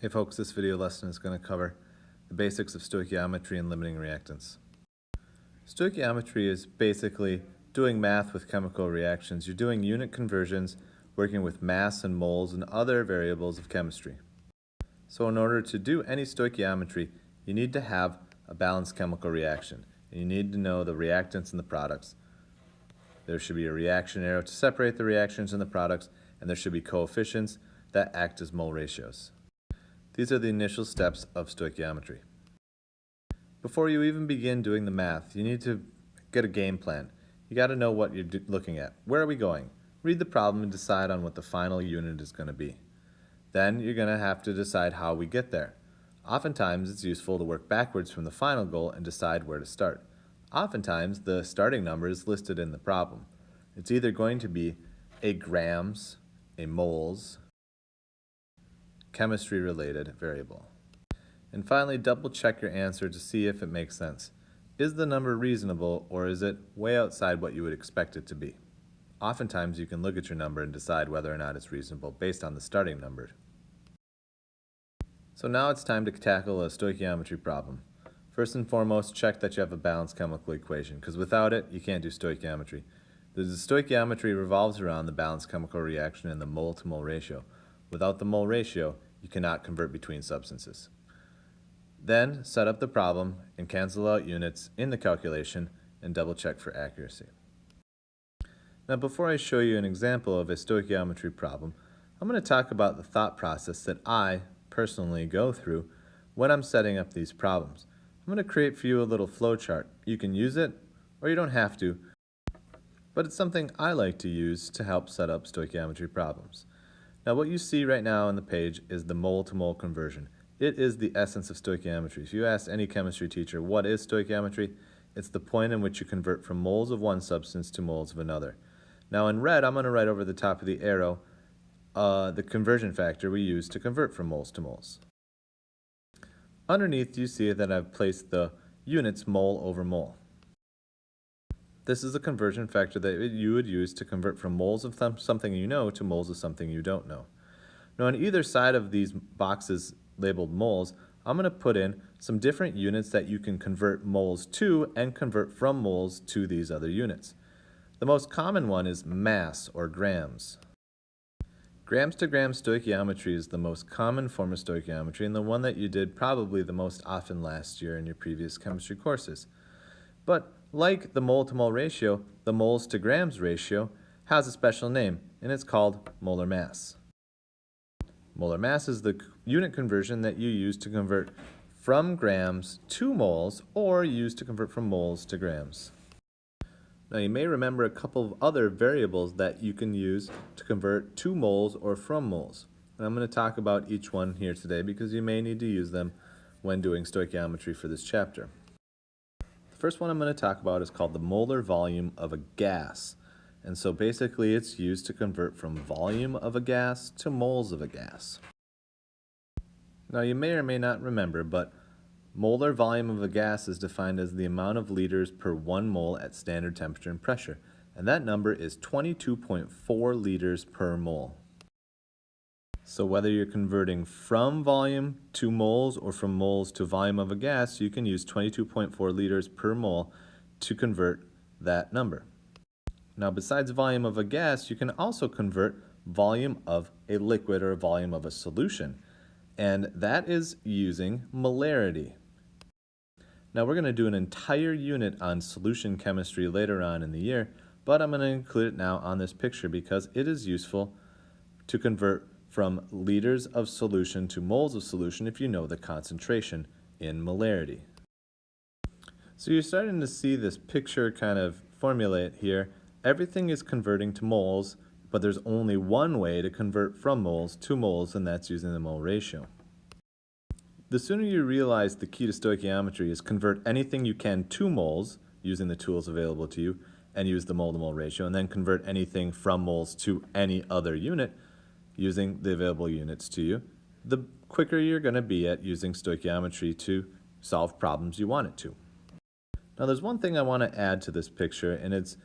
Hey folks, this video lesson is going to cover the basics of stoichiometry and limiting reactants. Stoichiometry is basically doing math with chemical reactions. You're doing unit conversions, working with mass and moles and other variables of chemistry. So in order to do any stoichiometry, you need to have a balanced chemical reaction. And you need to know the reactants and the products. There should be a reaction arrow to separate the reactions and the products, and there should be coefficients that act as mole ratios. These are the initial steps of stoichiometry. Before you even begin doing the math, you need to get a game plan. You got to know what you're looking at. Where are we going? Read the problem and decide on what the final unit is going to be. Then you're going to have to decide how we get there. Oftentimes it's useful to work backwards from the final goal and decide where to start. Oftentimes the starting number is listed in the problem. It's either going to be a grams, a moles, chemistry-related variable. And finally, double check your answer to see if it makes sense. Is the number reasonable, or is it way outside what you would expect it to be? Oftentimes you can look at your number and decide whether or not it's reasonable based on the starting number. So now it's time to tackle a stoichiometry problem. First and foremost, check that you have a balanced chemical equation, because without it, you can't do stoichiometry. The stoichiometry revolves around the balanced chemical reaction and the mole-to-mole ratio. Without the mole ratio, you cannot convert between substances. Then, set up the problem and cancel out units in the calculation and double check for accuracy. Now, before I show you an example of a stoichiometry problem, I'm going to talk about the thought process that I personally go through when I'm setting up these problems. I'm going to create for you a little flowchart. You can use it, or you don't have to, but it's something I like to use to help set up stoichiometry problems. Now what you see right now on the page is the mole-to-mole conversion. It is the essence of stoichiometry. If you ask any chemistry teacher what is stoichiometry, it's the point in which you convert from moles of one substance to moles of another. Now in red, I'm going to write over the top of the arrow the conversion factor we use to convert from moles to moles. Underneath you see that I've placed the units mole over mole. This is a conversion factor that you would use to convert from moles of something you know to moles of something you don't know. Now on either side of these boxes labeled moles, I'm going to put in some different units that you can convert moles to and convert from moles to these other units. The most common one is mass or grams. Grams to grams stoichiometry is the most common form of stoichiometry and the one that you did probably the most often last year in your previous chemistry courses. But like the mole-to-mole ratio, the moles to grams ratio has a special name, and it's called molar mass. Molar mass is the unit conversion that you use to convert from grams to moles, or use to convert from moles to grams. Now you may remember a couple of other variables that you can use to convert to moles or from moles. And I'm going to talk about each one here today because you may need to use them when doing stoichiometry for this chapter. The first one I'm going to talk about is called the molar volume of a gas. And so basically it's used to convert from volume of a gas to moles of a gas. Now you may or may not remember, but molar volume of a gas is defined as the amount of liters per 1 mole at standard temperature and pressure. And that number is 22.4 liters per mole. So whether you're converting from volume to moles or from moles to volume of a gas, you can use 22.4 liters per mole to convert that number. Now besides volume of a gas, you can also convert volume of a liquid or volume of a solution. And that is using molarity. Now we're going to do an entire unit on solution chemistry later on in the year, but I'm going to include it now on this picture because it is useful to convert from liters of solution to moles of solution if you know the concentration in molarity. So you're starting to see this picture kind of formulate here. Everything is converting to moles, but there's only one way to convert from moles to moles, and that's using the mole ratio. The sooner you realize the key to stoichiometry is convert anything you can to moles using the tools available to you and use the mole-to-mole ratio, and then convert anything from moles to any other unit using the available units to you, the quicker you're going to be at using stoichiometry to solve problems you want it to. Now there's one thing I want to add to this picture, and it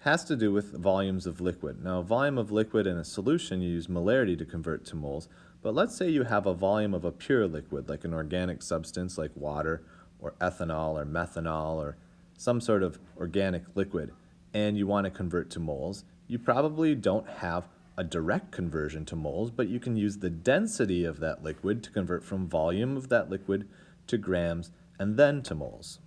has to do with volumes of liquid. Now volume of liquid in a solution, you use molarity to convert to moles, But let's say you have a volume of a pure liquid, like an organic substance like water or ethanol or methanol or some sort of organic liquid, and you want to convert to moles. You probably don't have a direct conversion to moles, but you can use the density of that liquid to convert from volume of that liquid to grams and then to moles.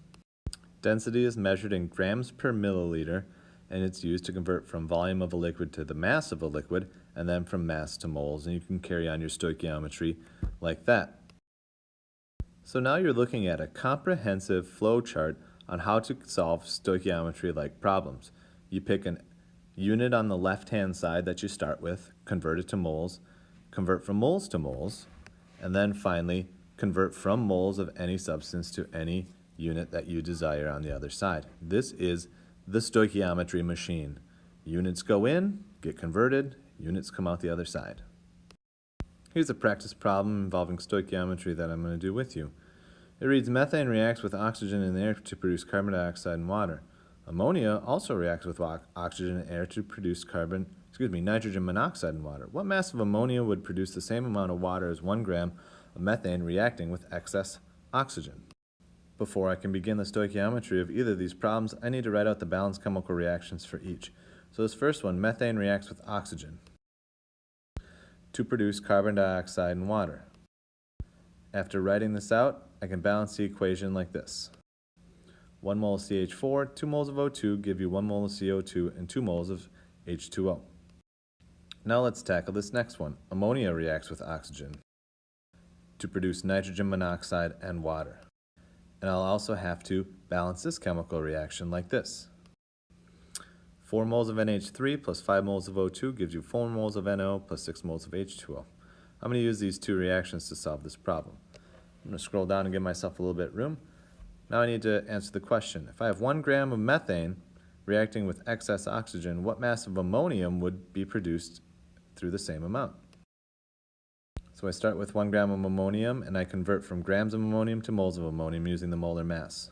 Density is measured in grams per milliliter, and it's used to convert from volume of a liquid to the mass of a liquid, and then from mass to moles, and you can carry on your stoichiometry like that. So now you're looking at a comprehensive flow chart on how to solve stoichiometry-like problems. You pick a unit on the left-hand side that you start with, convert it to moles, convert from moles to moles, and then finally convert from moles of any substance to any unit that you desire on the other side. This is the stoichiometry machine. Units go in, get converted, units come out the other side. Here's a practice problem involving stoichiometry that I'm going to do with you. It reads, methane reacts with oxygen in the air to produce carbon dioxide and water. Ammonia also reacts with oxygen and air to produce nitrogen monoxide and water. What mass of ammonia would produce the same amount of water as 1 gram of methane reacting with excess oxygen? Before I can begin the stoichiometry of either of these problems, I need to write out the balanced chemical reactions for each. So this first one, methane reacts with oxygen to produce carbon dioxide and water. After writing this out, I can balance the equation like this. 1 mole of CH4, 2 moles of O2 give you 1 mole of CO2 and 2 moles of H2O. Now let's tackle this next one. Ammonia reacts with oxygen to produce nitrogen monoxide and water. And I'll also have to balance this chemical reaction like this. 4 moles of NH3 plus 5 moles of O2 gives you 4 moles of NO plus 6 moles of H2O. I'm going to use these two reactions to solve this problem. I'm going to scroll down and give myself a little bit of room. Now I need to answer the question. If I have 1 gram of methane reacting with excess oxygen, what mass of ammonium would be produced through the same amount? So I start with 1 gram of ammonium, and I convert from grams of ammonium to moles of ammonium using the molar mass.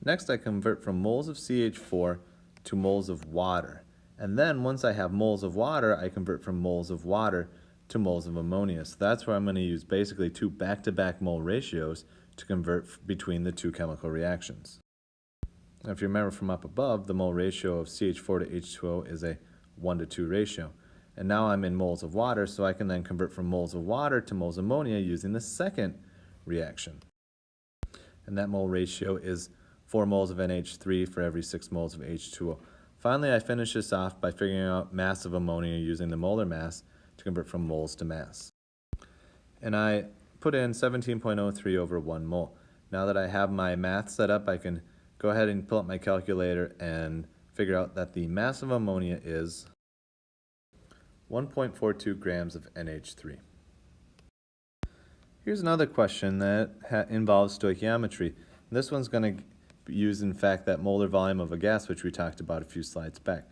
Next, I convert from moles of CH4 to moles of water. And then once I have moles of water, I convert from moles of water to moles of ammonia. So that's where I'm going to use basically two back-to-back mole ratios to convert between the two chemical reactions. Now, if you remember from up above, the mole ratio of CH4 to H2O is a 1:2 ratio. And now I'm in moles of water, so I can then convert from moles of water to moles of ammonia using the second reaction. And that mole ratio is 4 moles of NH3 for every 6 moles of H2O. Finally, I finish this off by figuring out mass of ammonia using the molar mass to convert from moles to mass. And I put in 17.03 over 1 mole. Now that I have my math set up, I can go ahead and pull up my calculator and figure out that the mass of ammonia is 1.42 grams of NH3. Here's another question that involves stoichiometry. This one's going to use, in fact, that molar volume of a gas which we talked about a few slides back.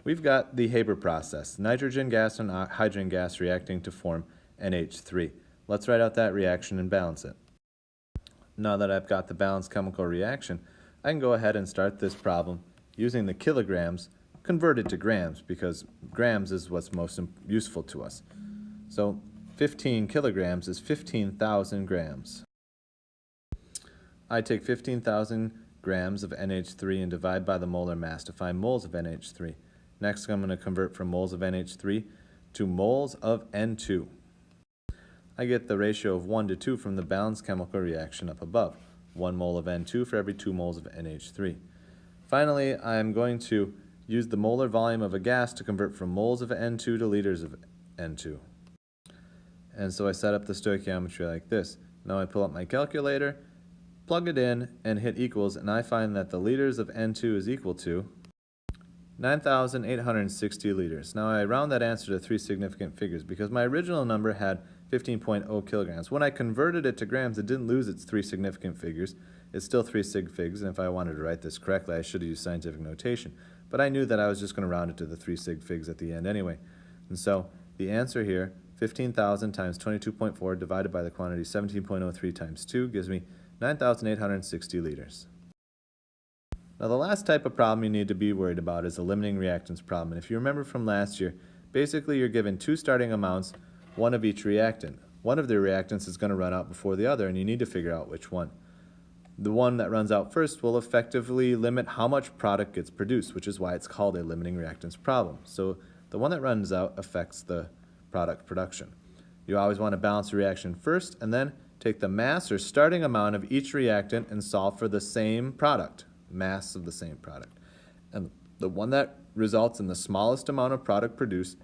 We've got the Haber process, nitrogen gas and hydrogen gas reacting to form NH3. Let's write out that reaction and balance it. Now that I've got the balanced chemical reaction, I can go ahead and start this problem using the kilograms converted to grams, because grams is what's most useful to us. So 15 kilograms is 15,000 grams. I take 15,000 grams of NH3 and divide by the molar mass to find moles of NH3. Next, I'm going to convert from moles of NH3 to moles of N2. I get the ratio of 1:2 from the balanced chemical reaction up above. 1 mole of N2 for every 2 moles of NH3. Finally, I'm going to use the molar volume of a gas to convert from moles of N2 to liters of N2. And so I set up the stoichiometry like this. Now I pull up my calculator, plug it in, and hit equals, and I find that the liters of N2 is equal to 9,860 liters. Now I round that answer to 3 significant figures because my original number had 15.0 kilograms. When I converted it to grams, it didn't lose its 3 significant figures. It's still 3 sig figs, and if I wanted to write this correctly, I should have used scientific notation. But I knew that I was just going to round it to the 3 sig figs at the end anyway. And so the answer here, 15,000 times 22.4 divided by the quantity 17.03 times 2 gives me 9,860 liters. Now the last type of problem you need to be worried about is the limiting reactants problem. And if you remember from last year, basically you're given 2 starting amounts one of each reactant. One of the reactants is going to run out before the other, and you need to figure out which one. The one that runs out first will effectively limit how much product gets produced, which is why it's called a limiting reactants problem. So the one that runs out affects the product production. You always want to balance the reaction first, and then take the mass or starting amount of each reactant and solve for the same product, mass of the same product. And the one that results in the smallest amount of product produced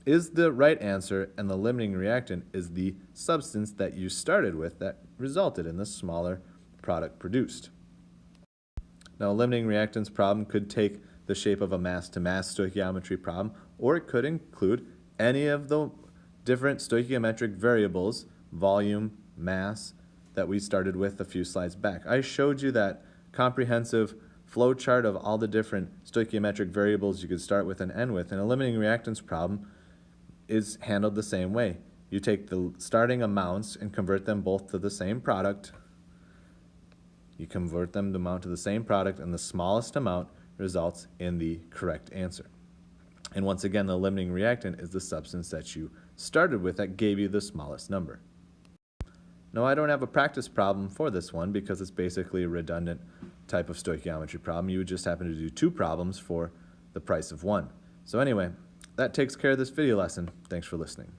is the right answer, and the limiting reactant is the substance that you started with that resulted in the smaller product produced. Now, a limiting reactants problem could take the shape of a mass-to-mass stoichiometry problem, or it could include any of the different stoichiometric variables, volume, mass, that we started with a few slides back. I showed you that comprehensive flow chart of all the different stoichiometric variables you could start with and end with, and a limiting reactants problem is handled the same way. You take the starting amounts and convert them both to the same product. You convert them to amount to the same product, and the smallest amount results in the correct answer. And once again, the limiting reactant is the substance that you started with that gave you the smallest number. Now, I don't have a practice problem for this one because it's basically a redundant type of stoichiometry problem. You would just happen to do 2 problems for the price of 1. So anyway, that takes care of this video lesson. Thanks for listening.